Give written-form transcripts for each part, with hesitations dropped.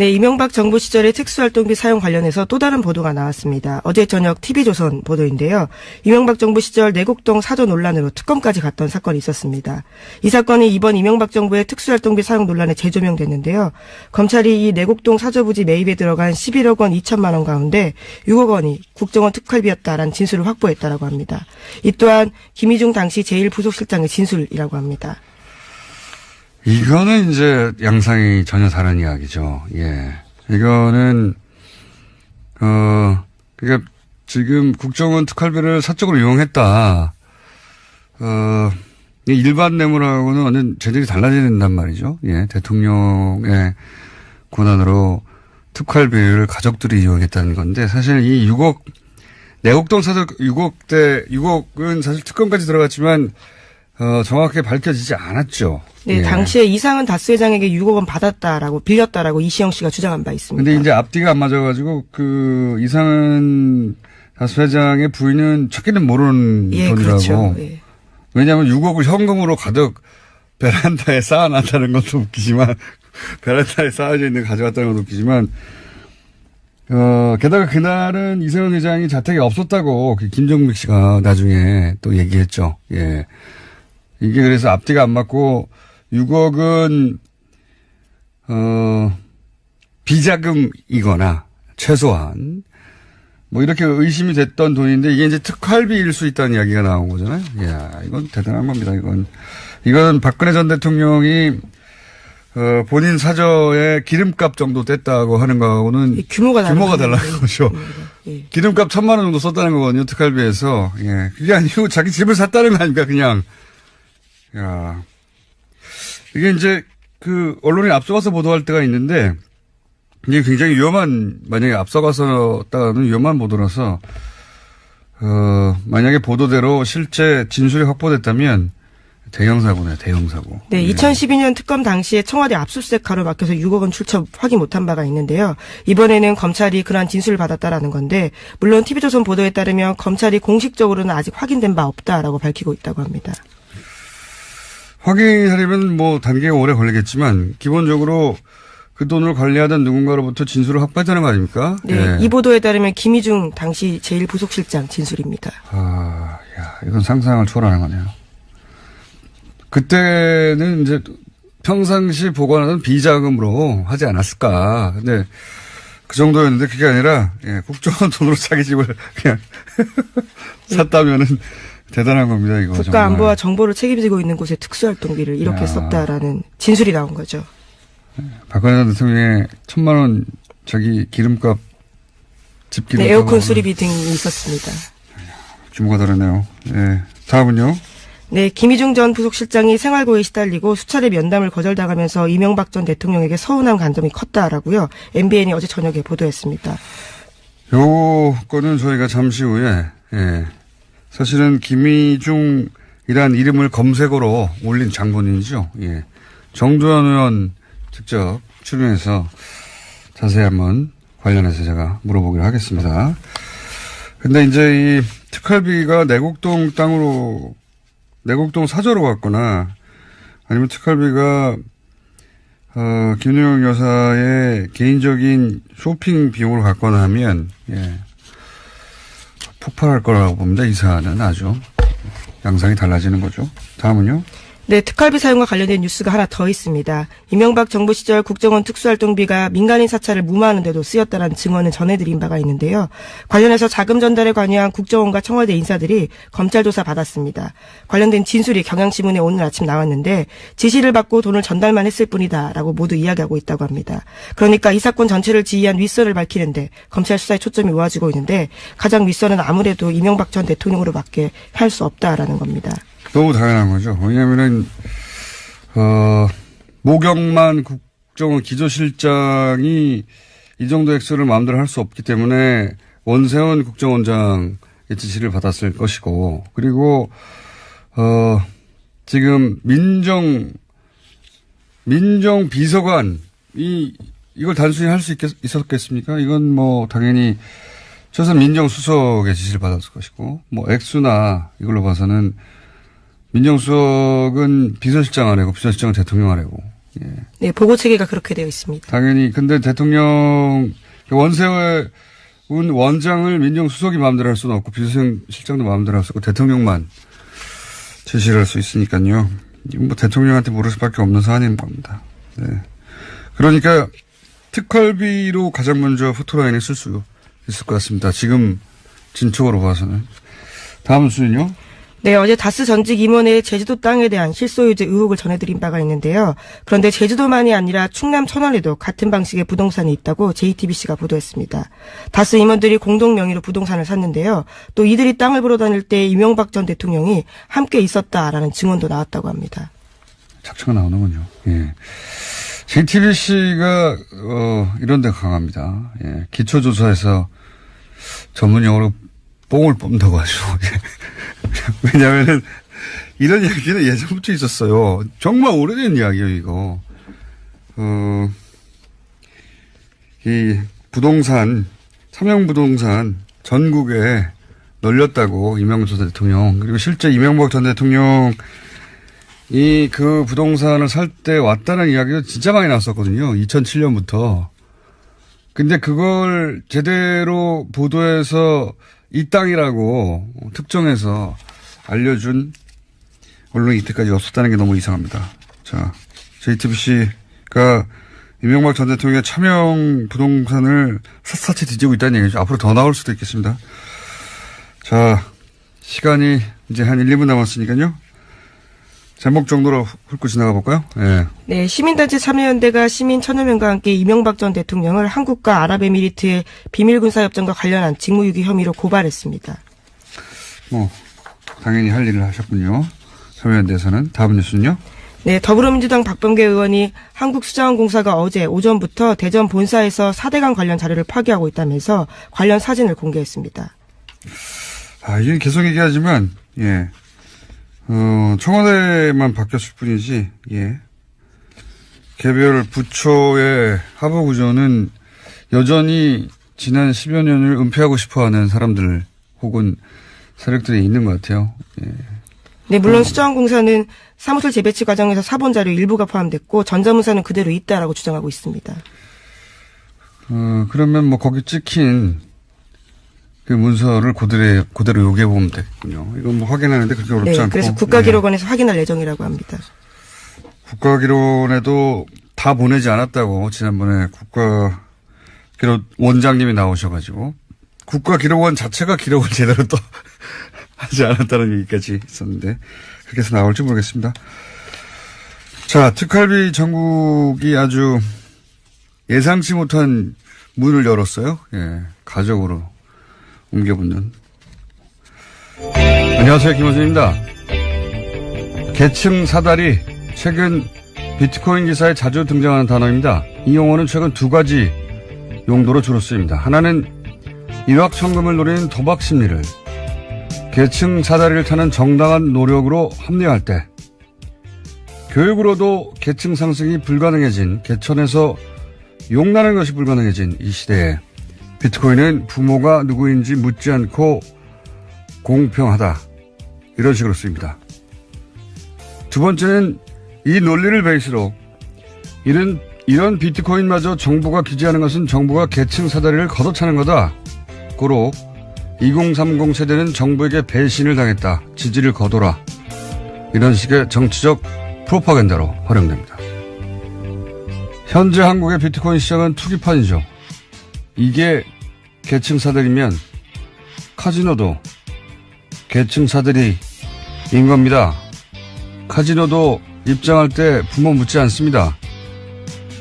네, 이명박 정부 시절의 특수활동비 사용 관련해서 또 다른 보도가 나왔습니다. 어제 저녁 TV조선 보도인데요. 이명박 정부 시절 내곡동 사저 논란으로 특검까지 갔던 사건이 있었습니다. 이 사건이 이번 이명박 정부의 특수활동비 사용 논란에 재조명됐는데요. 검찰이 이 내곡동 사저 부지 매입에 들어간 11억 원 2천만 원 가운데 6억 원이 국정원 특활비였다라는 진술을 확보했다라고 합니다. 이 또한 김희중 당시 제1부속실장의 진술이라고 합니다. 이거는 이제 양상이 전혀 다른 이야기죠. 예. 이거는, 그러니까 지금 국정원 특활비를 사적으로 이용했다. 일반 뇌물하고는 완전 재질이 달라진단 말이죠. 예. 대통령의 권한으로 특활비를 가족들이 이용했다는 건데 사실 이 6억, 내곡동 사적 6억은 사실 특검까지 들어갔지만 정확하게 밝혀지지 않았죠. 네, 예. 당시에 이상은 다스 회장에게 6억 원 받았다라고 빌렸다라고 이시영 씨가 주장한 바 있습니다. 근데 이제 앞뒤가 안 맞아가지고 그 이상은 다스 회장의 부인은 찾기는 모르는 예, 돈이라고. 그렇죠. 예. 왜냐하면 6억을 현금으로 가득 베란다에 쌓아놨다는 것도 웃기지만 베란다에 쌓아져 있는 거 가져갔다는 것도 웃기지만 게다가 그날은 이세훈 회장이 자택에 없었다고 김정식 씨가 나중에 또 얘기했죠. 예. 이게 그래서 앞뒤가 안 맞고 6억은 비자금이거나 최소한 뭐 이렇게 의심이 됐던 돈인데 이게 이제 특활비일 수 있다는 이야기가 나온 거잖아요. 이야, 이건 대단한 겁니다. 이건 박근혜 전 대통령이 본인 사저에 기름값 정도 뗐다고 하는 거하고는 규모가 달라는 거죠. 예. 기름값 1,000만 원 정도 썼다는 거거든요. 특활비에서. 예. 그게 아니고 자기 집을 샀다는 거 아닙니까? 그냥. 야. 이게 이제 그 언론이 앞서가서 보도할 때가 있는데 이게 굉장히 만약에 앞서가서다가는 위험한 보도라서 만약에 보도대로 실제 진술이 확보됐다면 대형사고네, 대형사고. 네, 2012년 특검 당시에 청와대 압수수색 가로막혀서 6억 원 출처 확인 못한 바가 있는데요. 이번에는 검찰이 그러한 진술을 받았다라는 건데 물론 TV조선 보도에 따르면 검찰이 공식적으로는 아직 확인된 바 없다라고 밝히고 있다고 합니다. 확인하려면 뭐 단계가 오래 걸리겠지만 기본적으로 그 돈을 관리하던 누군가로부터 진술을 확보했다는 거 아닙니까? 네, 예. 이 보도에 따르면 김희중 당시 제1부속실장 진술입니다. 이건 상상을 초월하는 거네요. 그때는 이제 평상시 보관하던 비자금으로 하지 않았을까. 근데 그 정도였는데 그게 아니라 국정원 돈으로 자기 집을 그냥 샀다면은 대단한 겁니다. 이거 국가안보와 정보를 책임지고 있는 곳에 특수활동비를 이렇게 썼다라는 진술이 나온 거죠. 박근혜 전 대통령의 1,000만 원 자기 기름값 집 기름값. 네, 에어컨 수리비 등이 있었습니다. 규모가 다르네요. 네. 다음은요. 네, 김희중 전 부속실장이 생활고에 시달리고 수차례 면담을 거절당하면서 이명박 전 대통령에게 서운한 감정이 컸다라고요. MBN이 어제 저녁에 보도했습니다. 요거는 저희가 잠시 후에 사실은 김희중이란 이름을 검색어로 올린 장본인이죠. 예. 정두환 의원 직접 출연해서 자세히 한번 관련해서 제가 물어보기로 하겠습니다. 근데 이제 이 특활비가 내곡동 사저로 갔거나 아니면 특활비가 김유영 여사의 개인적인 쇼핑 비용으로 갔거나 하면 폭발할 거라고 봅니다. 이 사안은 아주 양상이 달라지는 거죠. 다음은요. 네, 특활비 사용과 관련된 뉴스가 하나 더 있습니다. 이명박 정부 시절 국정원 특수활동비가 민간인 사찰을 무마하는 데도 쓰였다는 증언을 전해드린 바가 있는데요. 관련해서 자금 전달에 관여한 국정원과 청와대 인사들이 검찰 조사 받았습니다. 관련된 진술이 경향신문에 오늘 아침 나왔는데 지시를 받고 돈을 전달만 했을 뿐이다라고 모두 이야기하고 있다고 합니다. 그러니까 이 사건 전체를 지휘한 윗선을 밝히는데 검찰 수사에 초점이 모아지고 있는데 가장 윗선은 아무래도 이명박 전 대통령으로밖에 할 수 없다라는 겁니다. 너무 당연한 거죠. 왜냐하면은 모경만 국정원 기조실장이 이 정도 액수를 마음대로 할 수 없기 때문에 원세훈 국정원장의 지시를 받았을 것이고, 그리고 지금 민정 비서관이 이걸 단순히 할 수 있었겠습니까? 이건 뭐 당연히 최소한 민정수석의 지시를 받았을 것이고, 뭐 액수나 이걸로 봐서는 민정수석은 비서실장 아래고 비서실장은 대통령 아래고 예. 네, 보고 체계가 그렇게 되어 있습니다. 당연히. 근데 대통령 원세훈 원장을 민정수석이 마음대로 할 수는 없고 비서실장도 마음대로 할 수 없고 대통령만 제시를 할 수 있으니까요. 이건 뭐 대통령한테 물을 수밖에 없는 사안인 겁니다. 네. 그러니까 특활비로 가장 먼저 포토라인에 쓸 수 있을 것 같습니다. 지금 진척으로 봐서는. 다음 수는요? 네, 어제 다스 전직 임원의 제주도 땅에 대한 실소유죄 의혹을 전해드린 바가 있는데요. 그런데 제주도만이 아니라 충남 천안에도 같은 방식의 부동산이 있다고 JTBC가 보도했습니다. 다스 임원들이 공동 명의로 부동산을 샀는데요. 또 이들이 땅을 보러 다닐 때 이명박 전 대통령이 함께 있었다라는 증언도 나왔다고 합니다. 착취가 나오는군요. 예. JTBC가 이런 데 강합니다. 예. 기초조사에서 전문 용어로 뽕을 뽑는다고 하죠. 왜냐하면은 이런 이야기는 예전부터 있었어요. 정말 오래된 이야기예요, 이거. 이 부동산, 삼양부동산 전국에 널렸다고 이명박 전 대통령. 그리고 실제 이명박 전 대통령이 그 부동산을 살 때 왔다는 이야기도 진짜 많이 나왔었거든요. 2007년부터. 근데 그걸 제대로 보도해서 이 땅이라고 특정해서 알려준 언론이 이때까지 없었다는 게 너무 이상합니다. 자, JTBC가 이명박 전 대통령의 차명 부동산을 샅샅이 뒤지고 있다는 얘기죠. 앞으로 더 나올 수도 있겠습니다. 자, 시간이 이제 한 1, 2분 남았으니까요. 제목 정도로 훑고 지나가 볼까요? 네. 네, 시민단체 참여연대가 시민 1000여 명과 함께 이명박 전 대통령을 한국과 아랍에미리트의 비밀군사협정과 관련한 직무유기 혐의로 고발했습니다. 당연히 할 일을 하셨군요. 참여연대에서는. 다음 뉴스는요? 네, 더불어민주당 박범계 의원이 한국수자원공사가 어제 오전부터 대전 본사에서 4대강 관련 자료를 파기하고 있다면서 관련 사진을 공개했습니다. 이건 계속 얘기하지만, 예. 청와대만 바뀌었을 뿐이지, 예. 개별 부처의 하부 구조는 여전히 지난 10여 년을 은폐하고 싶어 하는 사람들 혹은 세력들이 있는 것 같아요. 예. 네, 물론 수자원공사는 사무실 재배치 과정에서 사본 자료 일부가 포함됐고 전자문서는 그대로 있다라고 주장하고 있습니다. 그러면 뭐 거기 찍힌 그 문서를 그대로 요구해보면 되겠군요. 이건 뭐 확인하는데 그렇게 어렵지 않고. 그래서 국가기록원에서 확인할 예정이라고 합니다. 국가기록원에도 다 보내지 않았다고 지난번에 국가기록 원장님이 나오셔가지고 국가기록원 자체가 기록을 제대로 또 하지 않았다는 얘기까지 있었는데 그렇게 해서 나올지 모르겠습니다. 자, 특활비 전국이 아주 예상치 못한 문을 열었어요. 예, 가족으로 옮겨붙는. 안녕하세요, 김원준입니다. 계층 사다리, 최근 비트코인 기사에 자주 등장하는 단어입니다. 이 용어는 최근 두 가지 용도로 주로 쓰입니다. 하나는 일확천금을 노리는 도박 심리를 계층 사다리를 타는 정당한 노력으로 합리화할 때, 교육으로도 계층 상승이 불가능해진, 개천에서 용나는 것이 불가능해진 이 시대에 비트코인은 부모가 누구인지 묻지 않고 공평하다. 이런 식으로 쓰입니다. 두 번째는 이 논리를 베이스로 이런 비트코인마저 정부가 규제하는 것은 정부가 계층 사다리를 걷어차는 거다. 고로 2030 세대는 정부에게 배신을 당했다. 지지를 거둬라. 이런 식의 정치적 프로파간다로 활용됩니다. 현재 한국의 비트코인 시장은 투기판이죠. 이게 계층 사들이면 카지노도 계층 사들이인 겁니다. 카지노도 입장할 때 부모 묻지 않습니다.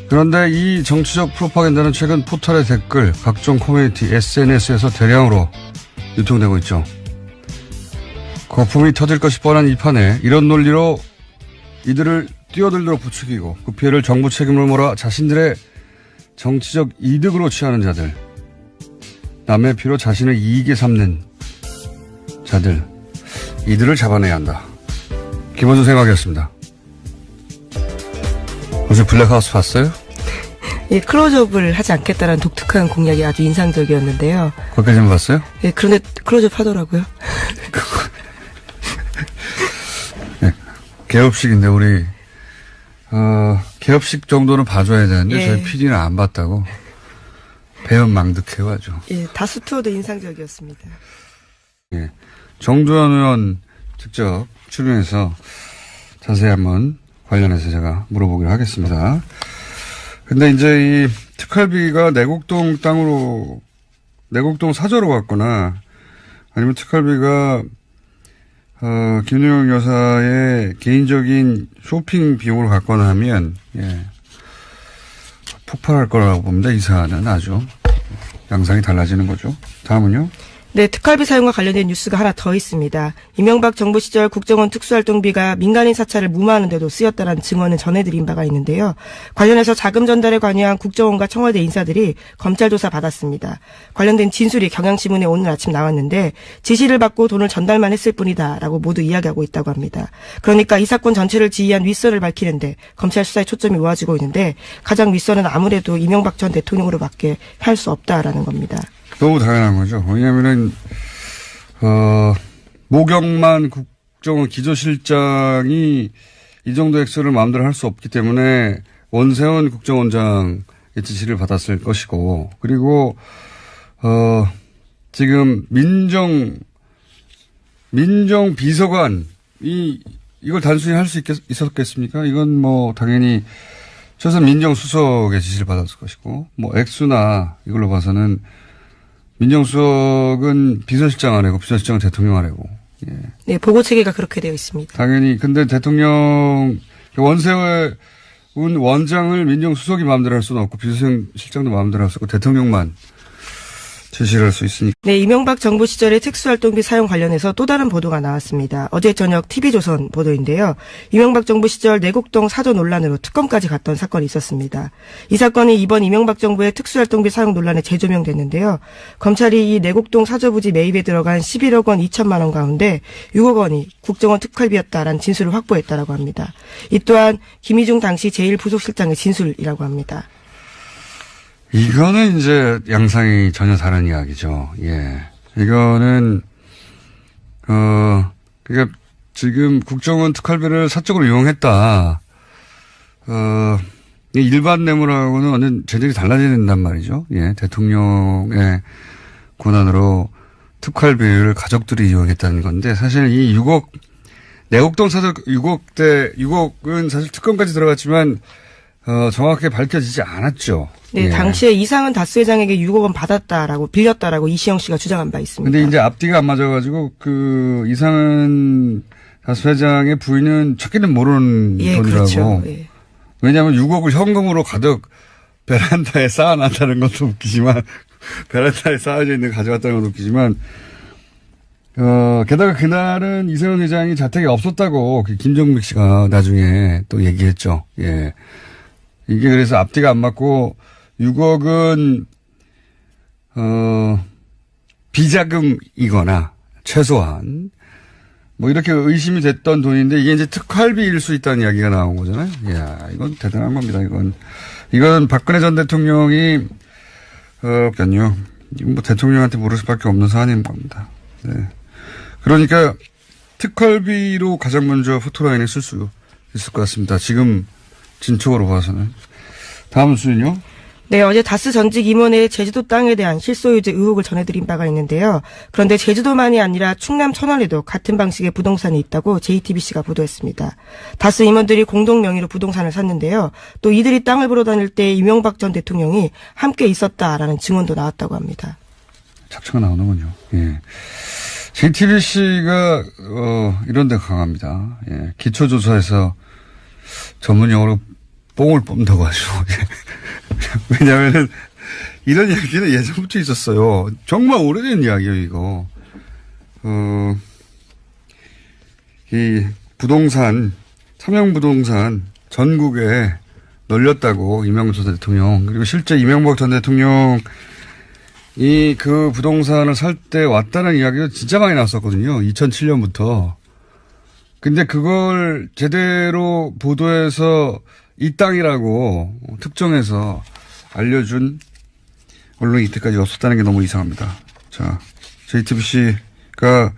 그런데 이 정치적 프로파간다는 최근 포털의 댓글, 각종 커뮤니티, SNS에서 대량으로 유통되고 있죠. 거품이 터질 것이 뻔한 이 판에 이런 논리로 이들을 뛰어들도록 부추기고 그 피해를 정부 책임으로 몰아 자신들의 정치적 이득으로 취하는 자들, 남의 피로 자신의 이익에 삼는 자들, 이들을 잡아내야 한다. 김원준 생각이었습니다. 어제 블랙하우스 봤어요? 예, 클로즈업을 하지 않겠다는 독특한 공약이 아주 인상적이었는데요. 거기까지만 봤어요? 예, 그런데 클로즈업 하더라고요. 네, 개업식인데 우리 개업식 정도는 봐줘야 되는데 예. 저희 PD는 안 봤다고 배은망덕해가지고. 예, 다수 투어도 인상적이었습니다. 예. 정두현 의원 직접 출연해서 자세히 한번 관련해서 제가 물어보기로 하겠습니다. 근데 이제 이 특활비가 내곡동 땅으로, 내곡동 사저로 갔거나 아니면 특활비가 김유영 여사의 개인적인 쇼핑 비용으로 갔거나 하면, 예, 폭발할 거라고 봅니다. 이 사안은 아주 양상이 달라지는 거죠. 다음은요. 네, 특활비 사용과 관련된 뉴스가 하나 더 있습니다. 이명박 정부 시절 국정원 특수활동비가 민간인 사찰을 무마하는 데도 쓰였다는 증언을 전해드린 바가 있는데요. 관련해서 자금 전달에 관여한 국정원과 청와대 인사들이 검찰 조사 받았습니다. 관련된 진술이 경향신문에 오늘 아침 나왔는데 지시를 받고 돈을 전달만 했을 뿐이다라고 모두 이야기하고 있다고 합니다. 그러니까 이 사건 전체를 지휘한 윗선을 밝히는데 검찰 수사에 초점이 모아지고 있는데 가장 윗선은 아무래도 이명박 전 대통령으로밖에 할 수 없다라는 겁니다. 너무 당연한 거죠. 왜냐면은, 모경만 국정원 기조실장이 이 정도 액수를 마음대로 할 수 없기 때문에 원세훈 국정원장의 지시를 받았을 것이고, 그리고, 지금 민정비서관이 이걸 단순히 할 수 있었겠습니까? 이건 뭐 당연히 최소한 민정수석의 지시를 받았을 것이고, 뭐 액수나 이걸로 봐서는 민정수석은 비서실장 아래고 비서실장은 대통령 아래고. 예. 네, 보고 체계가 그렇게 되어 있습니다. 당연히 근데 대통령 원세훈 원장을 민정수석이 마음대로 할 수는 없고 비서실장도 마음대로 할 수 없고 대통령만 제시를 할 수 있으니까. 네, 이명박 정부 시절의 특수활동비 사용 관련해서 또 다른 보도가 나왔습니다. 어제 저녁 TV조선 보도인데요. 이명박 정부 시절 내곡동 사저 논란으로 특검까지 갔던 사건이 있었습니다. 이 사건이 이번 이명박 정부의 특수활동비 사용 논란에 재조명됐는데요. 검찰이 이 내곡동 사저 부지 매입에 들어간 11억 원 2천만 원 가운데 6억 원이 국정원 특활비였다라는 진술을 확보했다라고 합니다. 이 또한 김희중 당시 제1부속실장의 진술이라고 합니다. 이거는 이제 양상이 전혀 다른 이야기죠. 예. 이거는, 그러니까 지금 국정원 특활비를 사적으로 이용했다. 일반 뇌물하고는 완전 재질이 달라진단 말이죠. 예. 대통령의 권한으로 특활비를 가족들이 이용했다는 건데 사실 이 6억, 내곡동 사적 6억은 사실 특검까지 들어갔지만 정확하게 밝혀지지 않았죠. 네, 예. 당시에 이상은 다스 회장에게 6억 원 받았다라고 빌렸다라고 이시영 씨가 주장한 바 있습니다. 근데 이제 앞뒤가 안 맞아가지고 그 이상은 다스 회장의 부인은 찾기는 모르는 돈이라고. 그렇죠. 예. 왜냐하면 6억을 현금으로 가득 베란다에 쌓아놨다는 것도 웃기지만 베란다에 쌓아져 있는 거 가져갔다는 것도 웃기지만 게다가 그날은 이세훈 회장이 자택에 없었다고 김정백 씨가 나중에 또 얘기했죠. 예. 이게 그래서 앞뒤가 안 맞고 6억은 비자금이거나 최소한 뭐 이렇게 의심이 됐던 돈인데 이게 이제 특활비일 수 있다는 이야기가 나온 거잖아요. 이야, 이건 대단한 겁니다. 이건 박근혜 전 대통령이 이건 뭐 대통령한테 물을 수밖에 없는 사안인 겁니다. 네. 그러니까 특활비로 가장 먼저 포토라인에 쓸 수 있을 것 같습니다. 지금 진척으로 봐서는. 다음 수는요? 네, 어제 다스 전직 임원의 제주도 땅에 대한 실소유주 의혹을 전해드린 바가 있는데요. 그런데 제주도만이 아니라 충남 천안에도 같은 방식의 부동산이 있다고 JTBC가 보도했습니다. 다스 임원들이 공동 명의로 부동산을 샀는데요. 또 이들이 땅을 보러 다닐 때 이명박 전 대통령이 함께 있었다라는 증언도 나왔다고 합니다. 잡초가 나오는군요. 예. JTBC가 이런 데 강합니다. 예. 기초조사에서 전문 용어로 뽕을 뽑는다고 하죠. 왜냐하면은 이런 이야기는 예전부터 있었어요. 정말 오래된 이야기예요, 이거. 이 부동산, 삼양부동산 전국에 널렸다고 이명박 전 대통령. 그리고 실제 이명박 전 대통령이 그 부동산을 살 때 왔다는 이야기가 진짜 많이 나왔었거든요. 2007년부터. 근데 그걸 제대로 보도해서 이 땅이라고 특정해서 알려준 언론이 이때까지 없었다는 게 너무 이상합니다. 자, JTBC가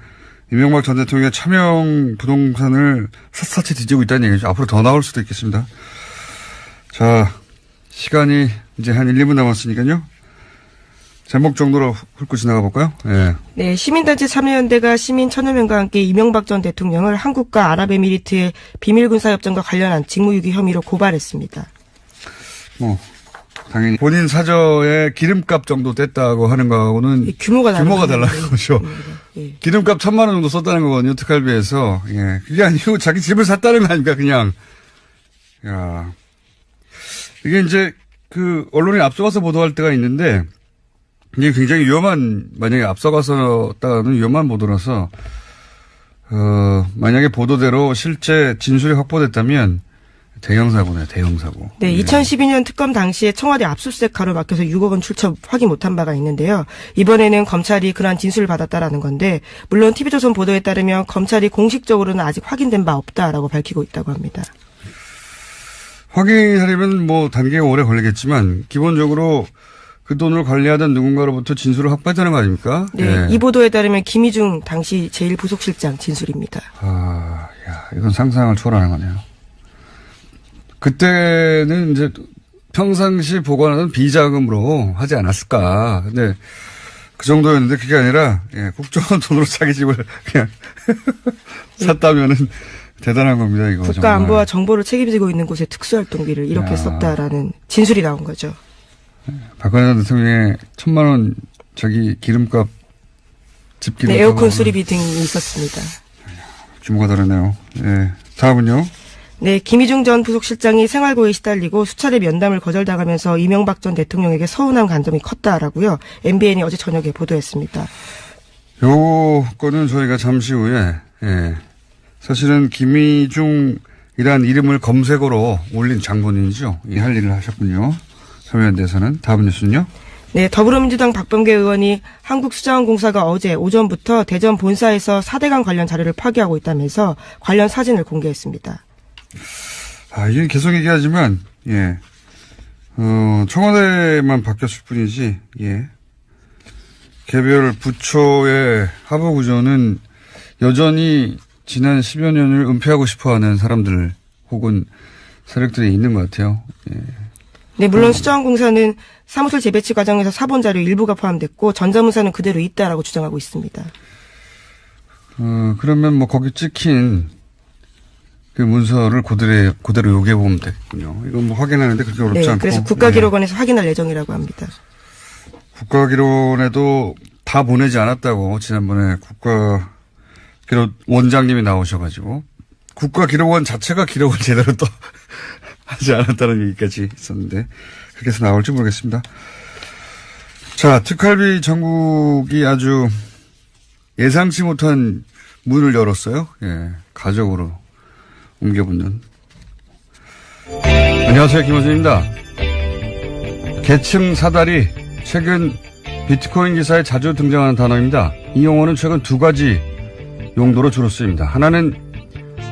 이명박 전 대통령의 차명 부동산을 샅샅이 뒤지고 있다는 얘기죠. 앞으로 더 나올 수도 있겠습니다. 자, 시간이 이제 한 1, 2분 남았으니까요. 제목 정도로 훑고 지나가 볼까요? 예. 네, 시민단체 참여연대가 시민 1000여 명과 함께 이명박 전 대통령을 한국과 아랍에미리트의 비밀군사협정과 관련한 직무유기 혐의로 고발했습니다. 뭐 당연히 본인 사저에 기름값 정도 뗐다고 하는 거하고는 규모가 달라는 거죠. 예. 기름값 1000만 원 정도 썼다는 거거든요. 특활비에서. 예. 그게 아니고 자기 집을 샀다는 거 아닙니까? 그냥. 야. 이게 이제 그 언론이 앞서가서 보도할 때가 있는데 이게 굉장히 만약에 앞서가서다가는 위험한 보도라서 만약에 보도대로 실제 진술이 확보됐다면 대형 사고네, 대형 사고. 네, 2012년 특검 당시에 청와대 압수수색 가로막혀서 6억 원 출처 확인 못한 바가 있는데요. 이번에는 검찰이 그러한 진술을 받았다라는 건데, 물론 TV조선 보도에 따르면 검찰이 공식적으로는 아직 확인된 바 없다라고 밝히고 있다고 합니다. 확인하려면 뭐 단계가 오래 걸리겠지만 기본적으로 그 돈을 관리하던 누군가로부터 진술을 확보했다는 거 아닙니까? 네, 예. 이 보도에 따르면 김희중 당시 제1부속실장 진술입니다. 아, 야, 이건 상상을 초월하는 거네요. 그때는 이제 평상시 보관하던 비자금으로 하지 않았을까. 근데 그 정도였는데 그게 아니라 국정원 돈으로 자기 집을 그냥 샀다면은 대단한 겁니다. 이거 국가안보와 정보를 책임지고 있는 곳에 특수활동비를 이렇게 썼다라는 진술이 나온 거죠. 박근혜 전 대통령의 1000만 원 자기 기름값 집 기름값. 네, 에어컨 수리비 등이 있었습니다. 규모가 다르네요. 예. 다음은요. 네, 김희중 전 부속실장이 생활고에 시달리고 수차례 면담을 거절당하면서 이명박 전 대통령에게 서운한 감정이 컸다라고요. MBN이 어제 저녁에 보도했습니다. 요거는 저희가 잠시 후에 사실은 김희중이란 이름을 검색어로 올린 장본인이죠. 이 할 일을 하셨군요. 참여연대에서는. 다음 뉴스는요. 네, 더불어민주당 박범계 의원이 한국수자원공사가 어제 오전부터 대전 본사에서 4대강 관련 자료를 파기하고 있다면서 관련 사진을 공개했습니다. 아, 이게 계속 얘기하지만, 청와대만 바뀌었을 뿐이지, 개별 부처의 하부 구조는 여전히 지난 10여 년을 은폐하고 싶어 하는 사람들 혹은 세력들이 있는 것 같아요. 네, 물론 수자원공사는 사무실 재배치 과정에서 사본 자료 일부가 포함됐고 전자문서는 그대로 있다라고 주장하고 있습니다. 그러면 뭐 거기 찍힌 그 문서를 그대로 요구해보면 되겠군요. 이건 뭐 확인하는데 그렇게 어렵지 않고. 그래서 국가기록원에서 확인할 예정이라고 합니다. 국가기록원에도 다 보내지 않았다고 지난번에 국가기록 원장님이 나오셔가지고 국가기록원 자체가 기록을 제대로 또 하지 않았다는 얘기까지 있었는데 그렇게 해서 나올지 모르겠습니다. 자, 특활비 전국이 아주 예상치 못한 문을 열었어요. 가족으로 옮겨붙는. 안녕하세요. 김호준입니다. 계층 사다리, 최근 비트코인 기사에 자주 등장하는 단어입니다. 이 용어는 최근 두 가지 용도로 주로 쓰입니다. 하나는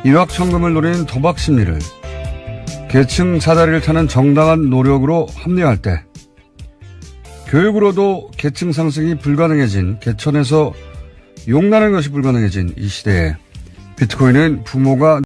일확천금을 노리는 도박 심리를 계층 사다리를 타는 정당한 노력으로 합리화할 때, 교육으로도 계층 상승이 불가능해진, 개천에서 용나는 것이 불가능해진 이 시대에 비트코인은 부모가